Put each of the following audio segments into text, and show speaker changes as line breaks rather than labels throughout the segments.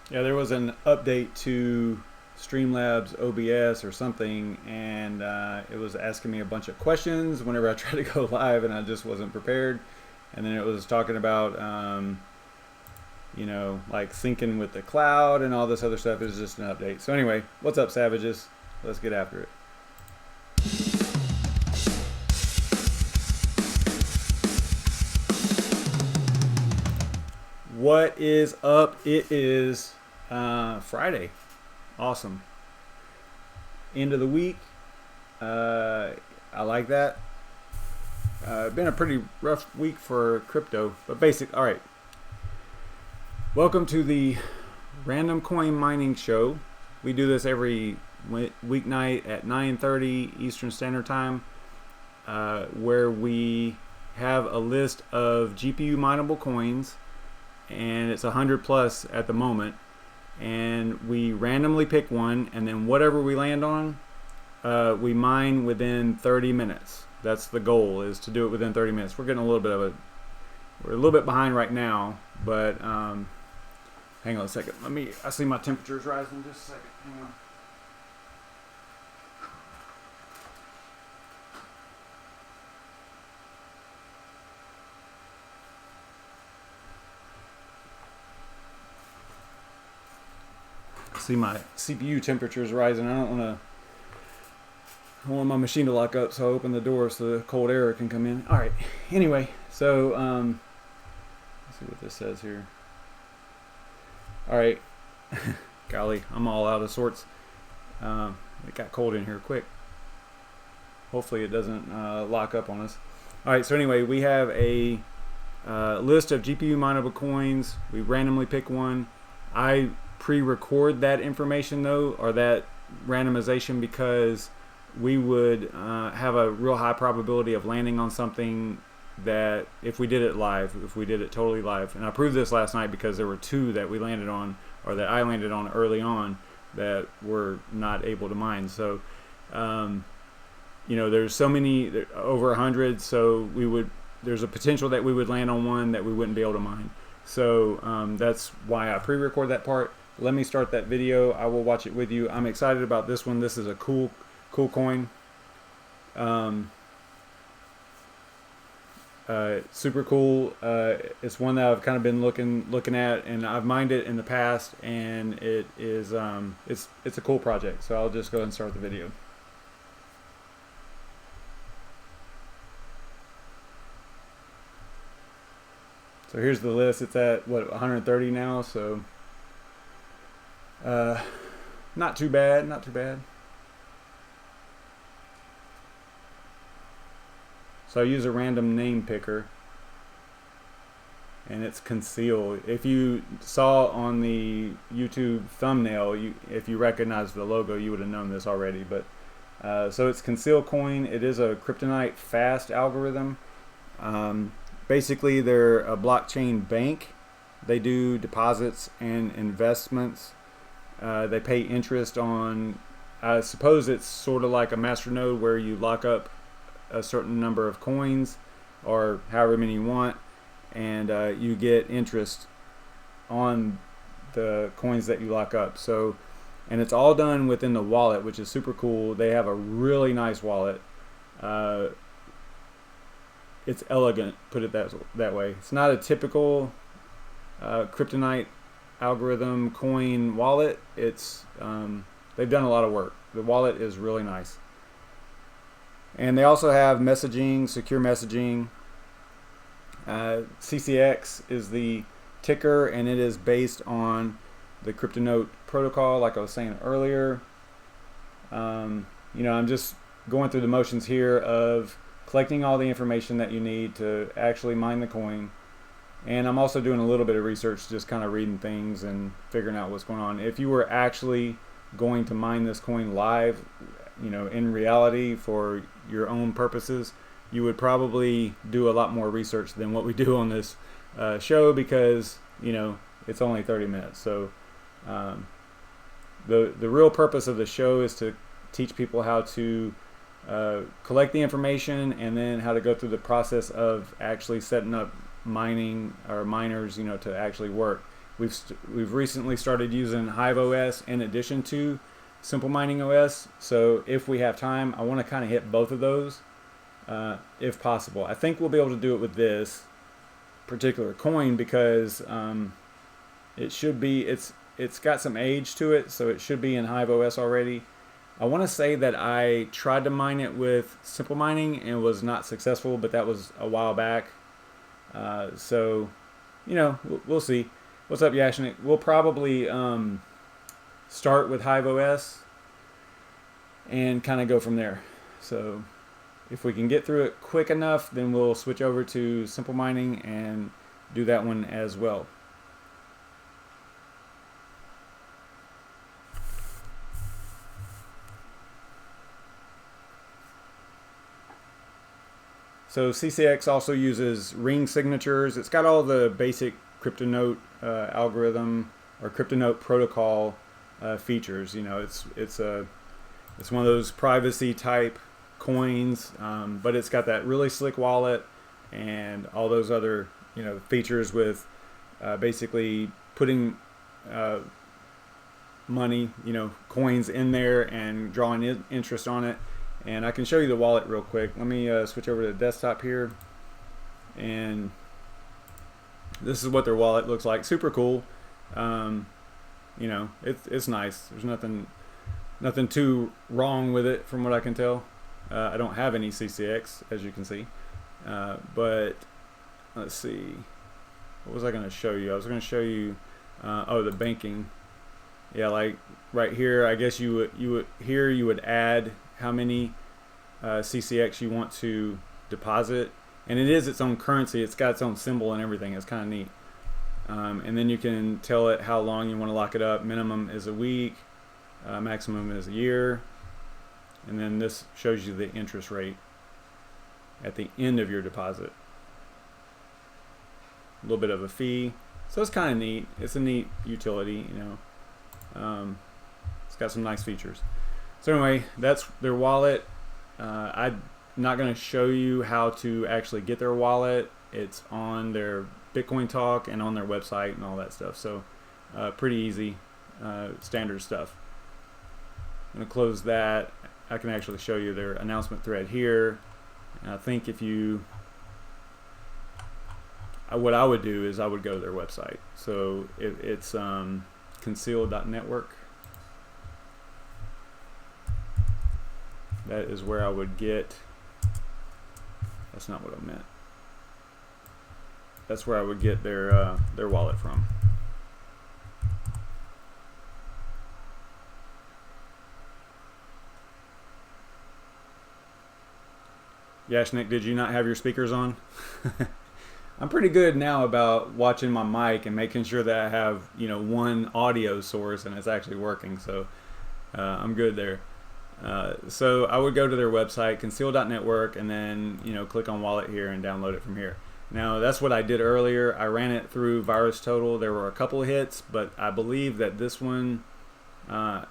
Yeah, there was an update to Streamlabs OBS or something, and it was asking me a bunch of questions whenever I tried to go live, and I just wasn't prepared. And then it was talking about, like syncing with the cloud and all this other stuff. It was just an update. So anyway, what's up, Savages? Let's get after it. What is up? It is Friday. Awesome. End of the week. I like that. Been a pretty rough week for crypto, but all right. Welcome to the RandomCoin Mining Show. We do this every weeknight at 9:30 Eastern Standard Time, where we have a list of GPU mineable coins, and it's 100 plus at the moment, and we randomly pick one, and then whatever we land on, we mine within 30 minutes. That's the goal, is to do it within 30 minutes. We're getting a little bit behind right now, but hang on a second. I see my temperature's rising. Just a second. Hang on. I see my CPU temperature is rising. I don't want my machine to lock up, so I open the door so the cold air can come in. All right. Anyway, so let's see what this says here. All right. Golly, I'm all out of sorts. It got cold in here quick. Hopefully it doesn't lock up on us. All right, so anyway, we have a list of GPU mineable coins. We randomly pick one. I pre-record that information though, or that randomization, because we would have a real high probability of landing on something that if we did it totally live. And I proved this last night because there were two that we landed on, or that I landed on early on, that were not able to mine. So there's so many, over 100, so there's a potential that we would land on one that we wouldn't be able to mine. So that's why I pre-record that part. Let me start that video. I will watch it with you. I'm excited about this one. This is a cool coin. Super cool. It's one that I've kind of been looking at, and I've mined it in the past, and it is it's a cool project. So I'll just go ahead and start the video. So here's the list. It's at what, 130 now, so not too bad, not too bad. So I use a random name picker, and it's Conceal. If you saw on the YouTube thumbnail, if you recognize the logo, you would have known this already. But so it's Conceal coin. It is a Cryptonite fast algorithm. Basically, they're a blockchain bank. They do deposits and investments. They pay interest on, I suppose it's sort of like a masternode where you lock up a certain number of coins, or however many you want, and you get interest on the coins that you lock up. So, and it's all done within the wallet, which is super cool. They have a really nice wallet. It's elegant, put it that way. It's not a typical Cryptonite algorithm coin wallet. It's they've done a lot of work. The wallet is really nice. And they also have messaging, secure messaging. CCX is the ticker, and it is based on the Cryptonote protocol, like I was saying earlier. I'm just going through the motions here of collecting all the information that you need to actually mine the coin. And I'm also doing a little bit of research, just kind of reading things and figuring out what's going on. If you were actually going to mine this coin live, in reality for your own purposes, you would probably do a lot more research than what we do on this show, because it's only 30 minutes. So the real purpose of the show is to teach people how to collect the information, and then how to go through the process of actually setting up mining, or miners, to actually work. we've recently started using HiveOS in addition to Simple Mining OS. So if we have time, I want to kind of hit both of those if possible. I think we'll be able to do it with this particular coin because it should be, it's got some age to it, so it should be in HiveOS already. I want to say that I tried to mine it with Simple Mining and was not successful, but that was a while back. So, you know, we'll see. What's up, Yashnik? We'll probably start with HiveOS and kind of go from there. So if we can get through it quick enough, then we'll switch over to Simple Mining and do that one as well. So CCX also uses ring signatures. It's got all the basic Cryptonote algorithm or Cryptonote protocol features. You know, it's one of those privacy type coins, but it's got that really slick wallet and all those other, you know, features with basically putting money, you know, coins in there and drawing interest on it. And I can show you the wallet real quick. Let me switch over to the desktop here. And this is what their wallet looks like. Super cool. You know, it's nice. There's nothing too wrong with it from what I can tell. I don't have any CCX, as you can see. But let's see. What was I going to show you? I was going to show you, oh, the banking. Yeah, like right here, I guess you would add how many CCX you want to deposit, and it is its own currency. It's got its own symbol and everything. It's kind of neat. And then you can tell it how long you want to lock it up. Minimum is a week, maximum is a year, and then this shows you the interest rate at the end of your deposit. A little bit of a fee, so it's kind of neat. It's a neat utility, you know. It's got some nice features. So anyway, that's their wallet. I'm not going to show you how to actually get their wallet. It's on their BitCoinTalk and on their website and all that stuff. So pretty easy, standard stuff. I'm going to close that. I can actually show you their announcement thread here. And I think if you, what I would do is I would go to their website. So it's Conceal.network. That is where I would get, that's not what I meant. That's where I would get their wallet from. Yashnik, did you not have your speakers on? I'm pretty good now about watching my mic and making sure that I have, you know, one audio source and it's actually working. So I'm good there. So I would go to their website, Conceal.network, and then, you know, click on wallet here and download it from here. Now that's what I did earlier. I ran it through VirusTotal. There were a couple of hits, but I believe that this one, I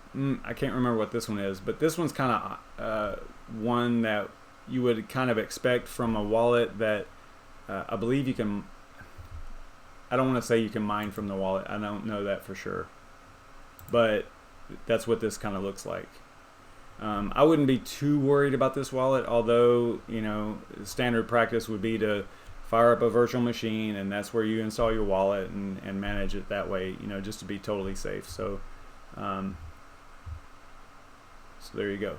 can't remember what this one is, but this one's kind of one that you would kind of expect from a wallet that I believe you can, I don't want to say you can mine from the wallet. I don't know that for sure, but that's what this kind of looks like. I wouldn't be too worried about this wallet, although, you know, standard practice would be to fire up a virtual machine, and that's where you install your wallet and manage it that way, you know, just to be totally safe. So, so there you go.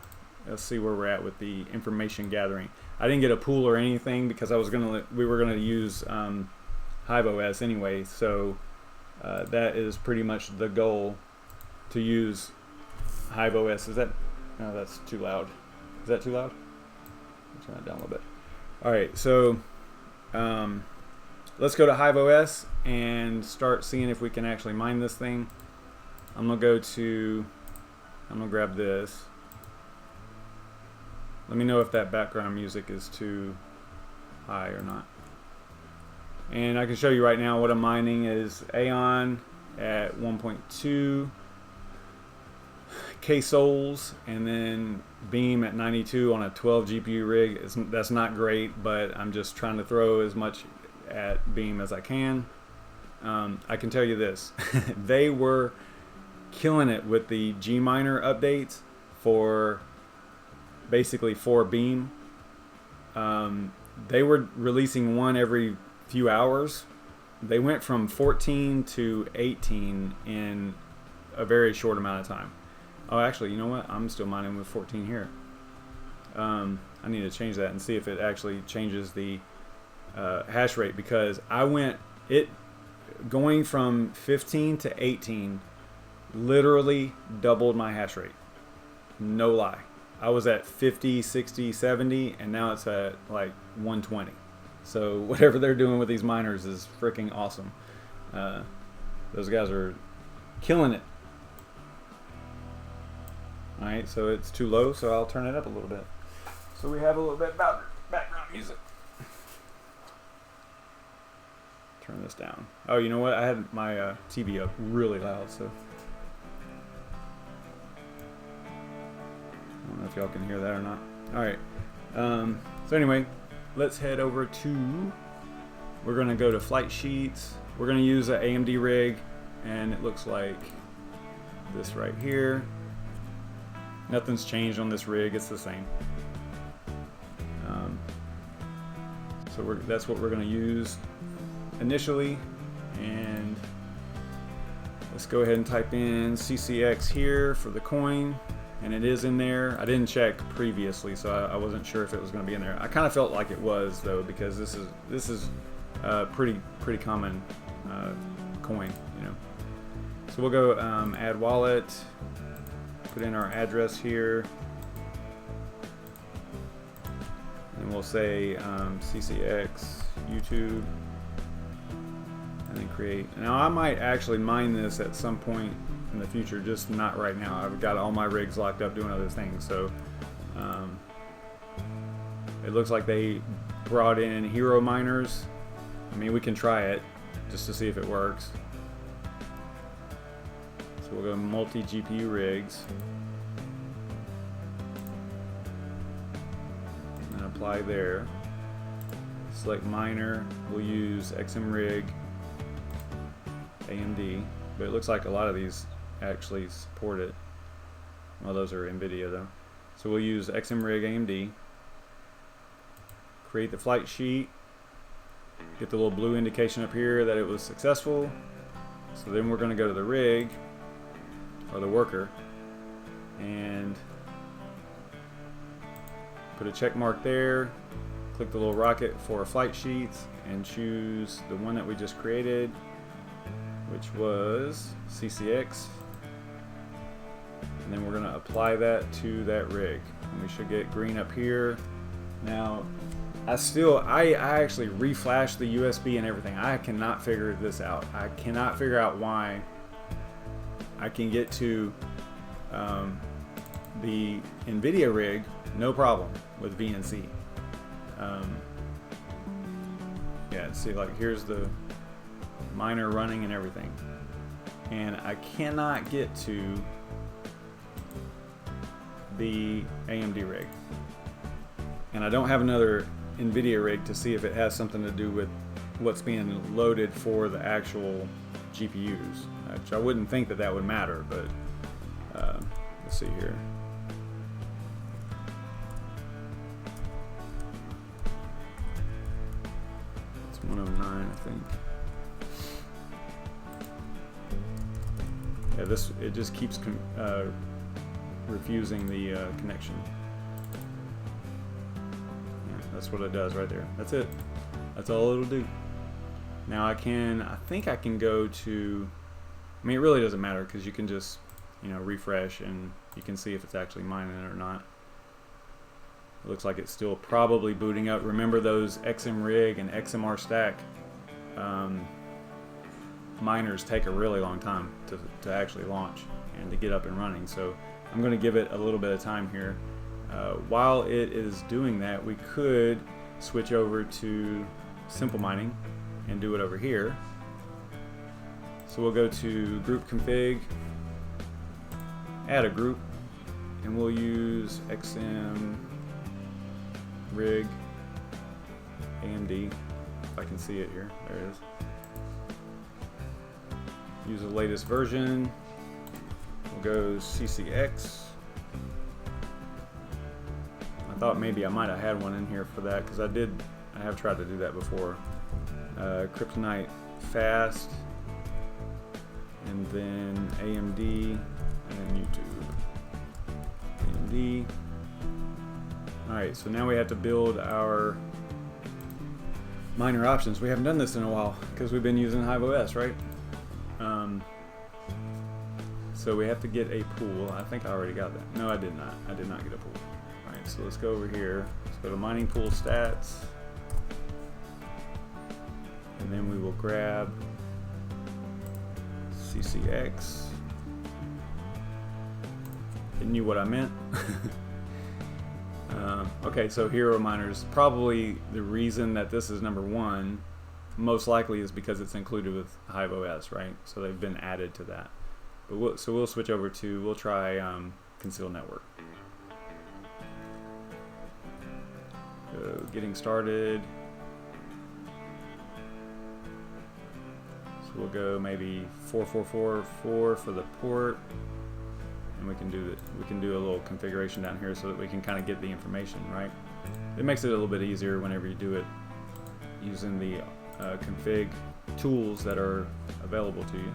Let's see where we're at with the information gathering. I didn't get a pool or anything because we were gonna use HiveOS anyway. So that is pretty much the goal, to use HiveOS. Is that? No, that's too loud. Is that too loud? Turn that down a little bit. All right, so let's go to HiveOS and start seeing if we can actually mine this thing. I'm gonna grab this. Let me know if that background music is too high or not. And I can show you right now what I'm mining is Aeon at 1.2 K souls, and then Beam at 92 on a 12 GPU rig. That's not great, but I'm just trying to throw as much at Beam as I can. I can tell you this. They were killing it with the Gminer updates for basically for Beam. They were releasing one every few hours. They went from 14 to 18 in a very short amount of time. Oh, actually, you know what? I'm still mining with 14 here. I need to change that and see if it actually changes the hash rate, because I went going from 15 to 18 literally doubled my hash rate. No lie. I was at 50, 60, 70, and now it's at like 120. So whatever they're doing with these miners is freaking awesome. Those guys are killing it. All right, so it's too low, so I'll turn it up a little bit. So we have a little bit about background music. Turn this down. Oh, you know what? I had my TV up really loud, so I don't know if y'all can hear that or not. All right. So anyway, let's head over to. We're gonna go to flight sheets. We're gonna use an AMD rig, and it looks like this right here. Nothing's changed on this rig. It's the same. So that's what we're going to use initially. And let's go ahead and type in CCX here for the coin. And it is in there. I didn't check previously, so I wasn't sure if it was going to be in there. I kind of felt like it was, though, because this is pretty common coin, you know. So we'll go add wallet. Put in our address here, and we'll say CCX YouTube, and then create. Now I might actually mine this at some point in the future, just not right now. I've got all my rigs locked up doing other things, so it looks like they brought in hero miners. I mean, we can try it just to see if it works. So we'll go multi GPU rigs and apply there. Select miner. We'll use XM rig AMD, but it looks like a lot of these actually support it. Well, those are NVIDIA though. So we'll use XM rig AMD. Create the flight sheet. Get the little blue indication up here that it was successful. So then we're going to go to the rig, or the worker, and put a check mark there. Click the little rocket for flight sheets and choose the one that we just created, which was CCX, and then we're going to apply that to that rig, and we should get green up here. Now I actually reflashed the USB and everything. I cannot figure this out. I cannot figure out why I can get to the NVIDIA rig, no problem with VNC. Yeah, see, like here's the miner running and everything, and I cannot get to the AMD rig, and I don't have another NVIDIA rig to see if it has something to do with what's being loaded for the actual GPUs, which I wouldn't think that would matter, but let's see here. It's 109, I think. Yeah, it just keeps refusing the connection. Yeah, that's what it does right there. That's it. That's all it'll do. Now I think I can go to, I mean, it really doesn't matter because you can just, you know, refresh and you can see if it's actually mining it or not. It looks like it's still probably booting up. Remember those XM rig and XMR stack miners take a really long time to actually launch and to get up and running. So I'm going to give it a little bit of time here. While it is doing that, we could switch over to simple mining and do it over here. So we'll go to group config, add a group, and we'll use XM rig AMD, if I can see it here. There it is. use the latest version. We'll go CCX. I thought maybe I might have had one in here for that, because I have tried to do that before. Cryptonight fast, and then AMD, and YouTube. AMD. Alright, so now we have to build our miner options. We haven't done this in a while because we've been using HiveOS, right? So we have to get a pool. I think I already got that. No, I did not. I did not get a pool. Alright, so let's go over here. Let's go to mining pool stats. And then we will grab CCX. It knew what I meant. Okay, so hero miners. Probably the reason that this is number 1, most likely, is because it's included with HiveOS, right? So they've been added to that. But we'll switch over to, we'll try Conceal network. So getting started. So we'll go maybe 4444 for the port, and we can do a little configuration down here so that we can kind of get the information, right? It makes it a little bit easier whenever you do it using the config tools that are available to you.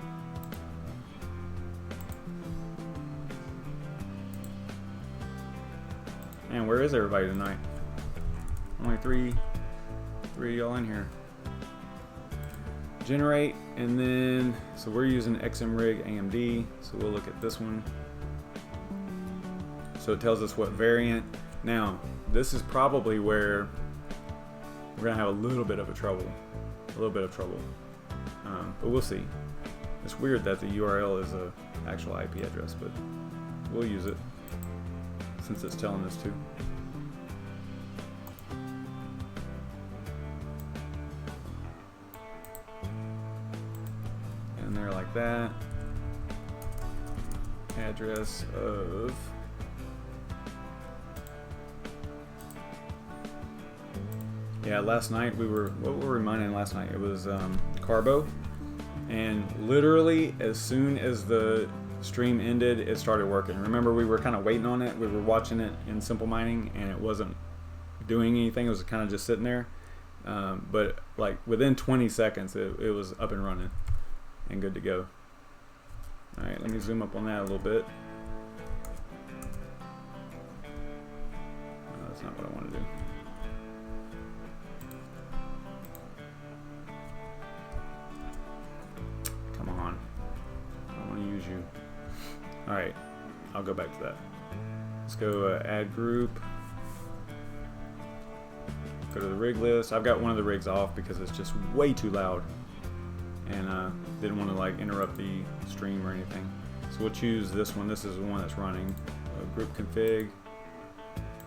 And where is everybody tonight? Only three y'all in here. Generate, and then, so we're using XMRig AMD, so we'll look at this one. So it tells us what variant. Now, this is probably where we're gonna have a little bit of trouble. But we'll see. It's weird that the URL is a actual IP address, but we'll use it since it's telling us to. And they're like that. Address of last night what were we mining last night? It was Carbo, and literally as soon as the stream ended, it started working. Remember, we were kind of waiting on it. We were watching it in simple mining, and it wasn't doing anything. It was kind of just sitting there. But like within 20 seconds, it was up and running and good to go. All right, let me zoom up on that a little bit. No, that's not what I want to do. Come on, I don't want to use you. All right, I'll go back to that. Let's go add group. Go to the rig list. I've got one of the rigs off because it's just way too loud, and didn't want to like interrupt the stream or anything. So we'll choose this one. This is the one that's running. Group config,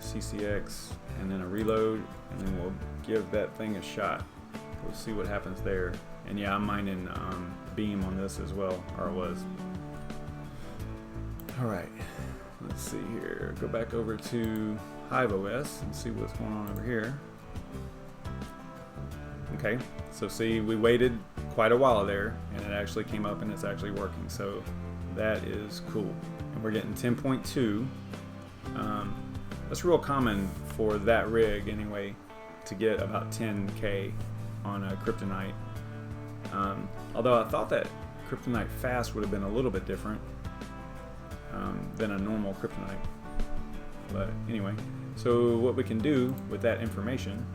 CCX, and then a reload, and then we'll give that thing a shot. We'll see what happens there. And yeah, I'm mining Beam on this as well, or I was. All right, let's see here. Go back over to HiveOS and see what's going on over here. Okay, so see, we waited quite a while there, and it actually came up and it's actually working. So that is cool. And we're getting 10.2. That's real common for that rig anyway, to get about 10K on a Cryptonite. Although I thought that Cryptonite fast would have been a little bit different than a normal Cryptonite. But anyway, so what we can do with that information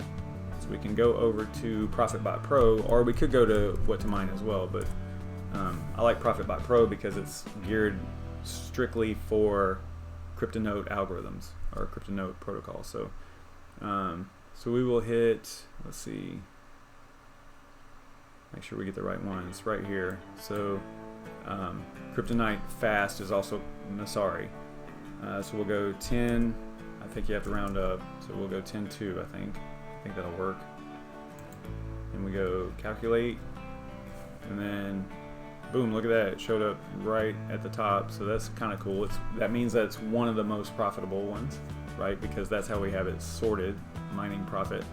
is we can go over to ProfitBot Pro, or we could go to WHATTOMINE as well, but I like ProfitBot Pro because it's geared strictly for CryptoNote algorithms or CryptoNote protocols. So so we will hit, let's see, make sure we get the right one. It's right here. So Cryptonite fast is also Masari. So we'll go 10. I think you have to round up. So we'll go 10.2. I think that'll work. And we go calculate, and then boom! Look at that. It showed up right at the top. So that's kind of cool. That means that it's one of the most profitable ones, right? Because that's how we have it sorted, mining profit.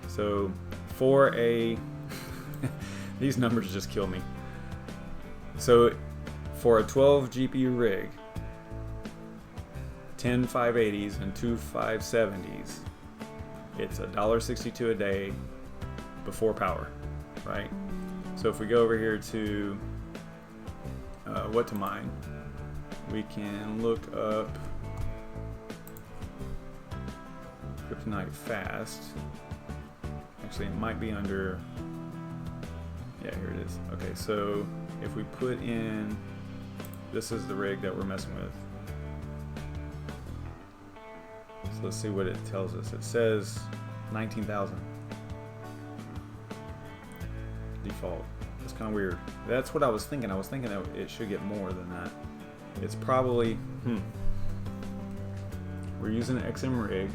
So for a these numbers just kill me. So for a 12 GPU rig, 10 580s and 2 570s, it's $1.62 a day before power, right? So if we go over here to WHATTOMINE, we can look up Cryptonight fast. Actually, it might be under, yeah, here it is. Okay, so if we put in, this is the rig that we're messing with. So let's see what it tells us. It says 19,000 default. It's kind of weird. That's what I was thinking. I was thinking that it should get more than that. It's probably, we're using an XM rig.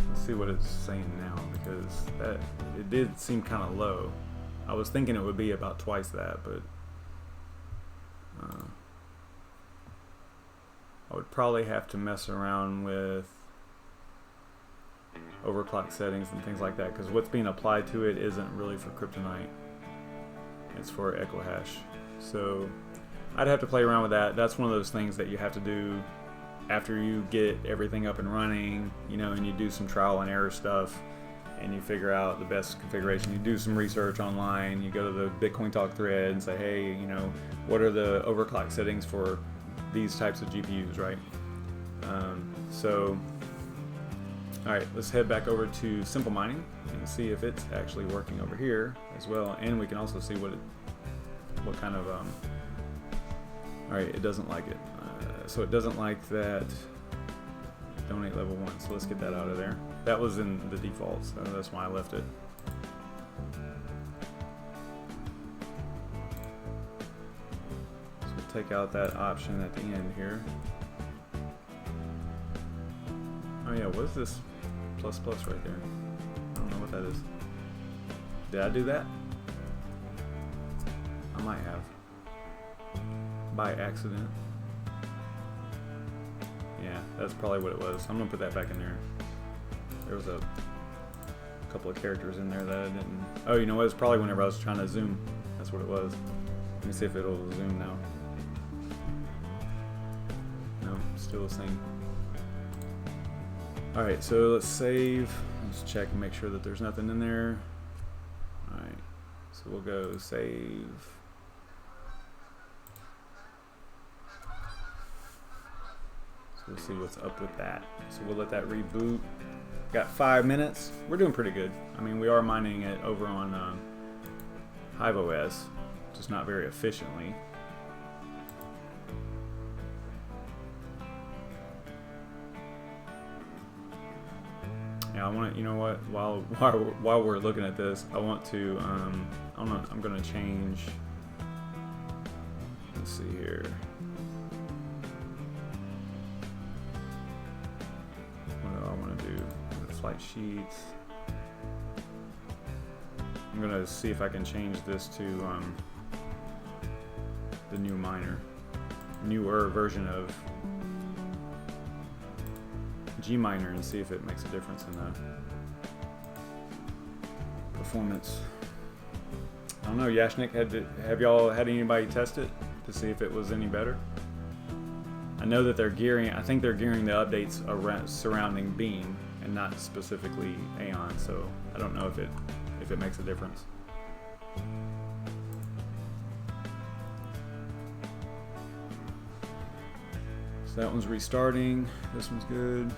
Let's see what it's saying now, because that, it did seem kind of low. I was thinking it would be about twice that, but I would probably have to mess around with overclock settings and things like that, because what's being applied to it isn't really for Cryptonite. It's for Echo Hash. So I'd have to play around with that. That's one of those things that you have to do after you get everything up and running, you know, and you do some trial and error stuff and you figure out the best configuration. You do some research online, you go to the BitCoinTalk thread and say, hey, you know, what are the overclock settings for these types of GPUs, right? All right, let's head back over to Simple Mining and see if it's actually working over here as well. And we can also see what kind of, all right, it doesn't like it. So it doesn't like that donate level 1. So let's get that out of there. That was in the default, so that's why I left it. So we'll take out that option at the end here. Oh yeah, what is this plus plus right there? I don't know what that is. Did I do that? I might have. By accident. Yeah, that's probably what it was. I'm gonna put that back in there. There was a couple of characters in there that I didn't. Oh, you know what? It's probably whenever I was trying to zoom. That's what it was. Let me see if it'll zoom now. No, still the same. Alright, so let's save. Let's check and make sure that there's nothing in there. Alright, so we'll go save. So we'll see what's up with that. So we'll let that reboot. Got 5 minutes. We're doing pretty good. I mean, we are mining it over on HiveOS, just not very efficiently. Yeah, I want to, you know what, while we're looking at this, I want to, I'm going to change, let's see here. What do I want to do? Flight sheets. I'm going to see if I can change this to the new miner, newer version of Gminer, and see if it makes a difference in the performance. I don't know, Yashnik, have y'all had anybody test it to see if it was any better? I know that they're gearing, I think they're gearing the updates around surrounding Beam and not specifically Aeon, so I don't know if it makes a difference. So that one's restarting, this one's good.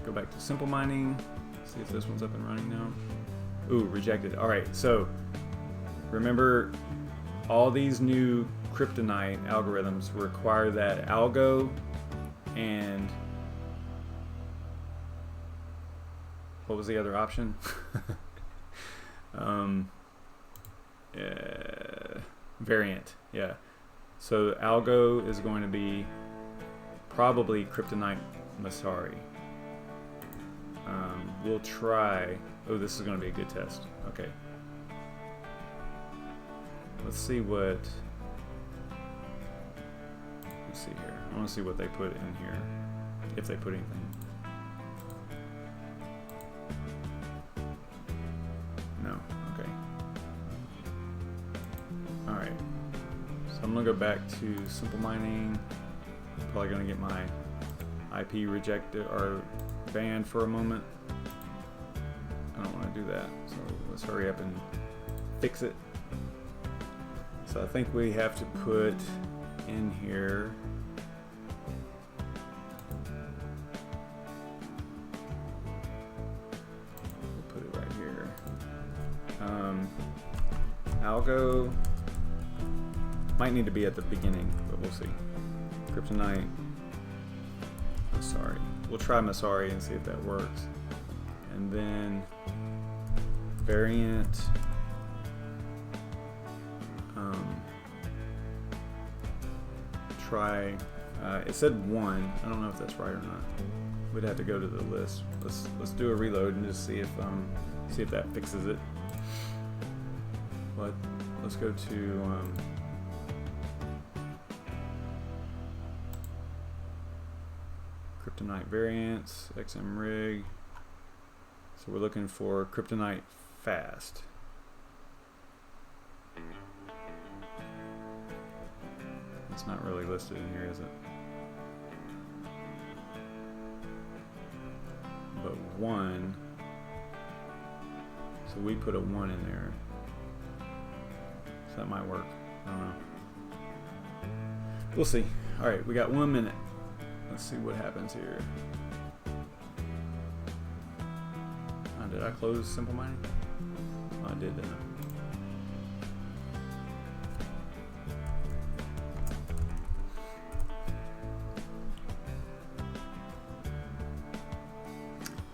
Go back to Simple Mining, see if this one's up and running now. Ooh, rejected. All right, so remember all these new Cryptonite algorithms require that algo and what was the other option? Variant, yeah. So algo is going to be probably Cryptonite Masari. We'll try. Oh, this is going to be a good test. Okay. Let's see what. Let's see here. I want to see what they put in here, if they put anything. No. Okay. I'm gonna go back to simple mining. Probably gonna get my IP rejected or banned for a moment. I don't want to do that, so let's hurry up and fix it. So I think we have to put in here algo might need to be at the beginning, but we'll see. Cryptonite, Masari. We'll try Masari and see if that works. And then variant. Try. It said 1. I don't know if that's right or not. We'd have to go to the list. Let's do a reload and just see if that fixes it. But let's go to Cryptonite variants, XM rig. So we're looking for Cryptonite fast. It's not really listed in here, is it? But 1. So we put a 1 in there. So that might work. I don't know. We'll see. All right, we got 1 minute. Let's see what happens here. Did I close simple mining? Oh, I did, didn't I?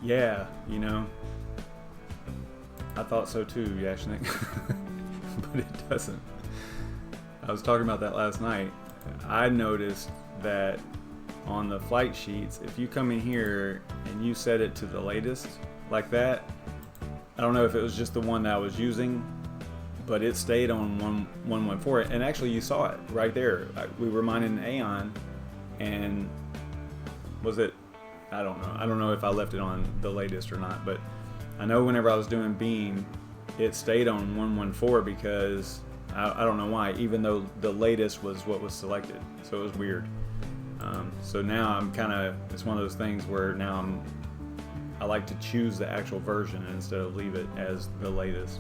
Yeah, you know, I thought so too, Yashnik, but it doesn't. I was talking about that last night. I noticed that on the flight sheets, if you come in here and you set it to the latest like that, I don't know if it was just the one that I was using, but it stayed on 114, and actually you saw it right there. We were mining Aeon, and was it? I don't know. I don't know if I left it on the latest or not, but I know whenever I was doing Beam, it stayed on 114 because I don't know why, even though the latest was what was selected. So it was weird. So now I'm kind of, it's one of those things where now I like to choose the actual version instead of leave it as the latest.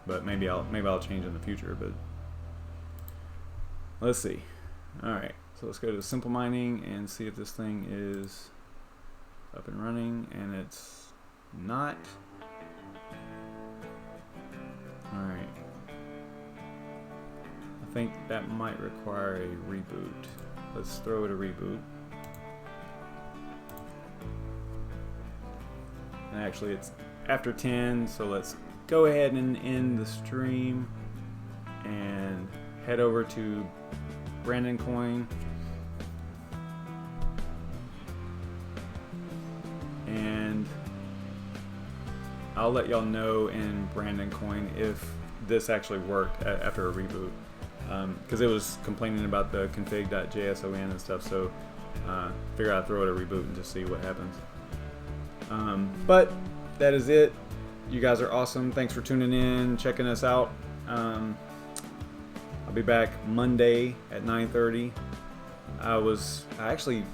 But maybe I'll change in the future, but let's see. All right. So let's go to simple mining and see if this thing is up and running, and it's not. All right. I think that might require a reboot. Let's throw it a reboot. And actually it's after 10, so let's go ahead and end the stream and head over to BrandonCoin. And I'll let y'all know in BrandonCoin if this actually worked after a reboot, because it was complaining about the config.json and stuff, so figure I'd throw it a reboot and just see what happens. But that is it. You guys are awesome. Thanks for tuning in, checking us out. I'll be back Monday at 9:30. I actually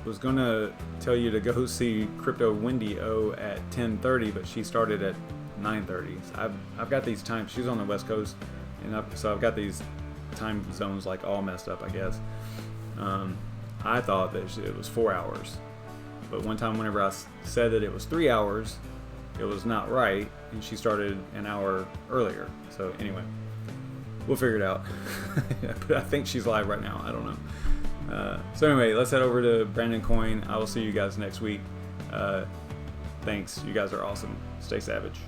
was gonna tell you to go see Crypto Wendy O at 10:30, but she started at 9:30. So I've got these times. She's on the West Coast, and so I've got these time zones like all messed up, I guess. I thought that it was 4 hours, but one time whenever I said that it was 3 hours, it was not right, and she started an hour earlier. So anyway, we'll figure it out. But I think she's live right now. I don't know. So anyway, let's head over to BrandonCoin. I will see you guys next week. Thanks. You guys are awesome. Stay savage.